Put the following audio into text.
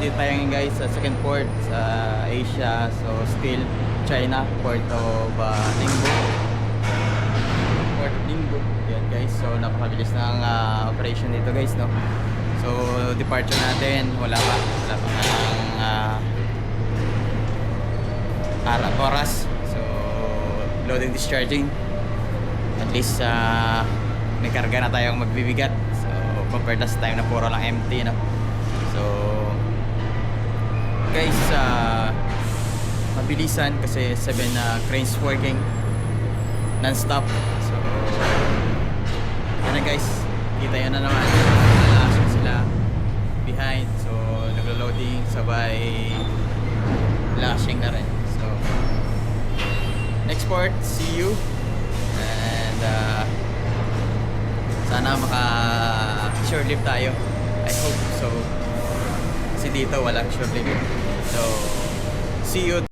dito tayo ngayon guys sa second port sa Asia. So still China, Port of Ningbo. Port of Ningbo. Yan guys. So napakabilis ng operation dito guys, no. So departure natin wala pa ng oras. So loading, discharging. At least may karga na tayong magbibigat. So compared sa time na puro lang empty, no. So guys, mabilisan kasi 7 cranes working non-stop. So yan na guys, kita yan na naman, lasing sila behind. So naglo-loading sabay lashing na rin. So next port, see you. And sana maka short live tayo, I hope so, kasi dito walang short live. So see you.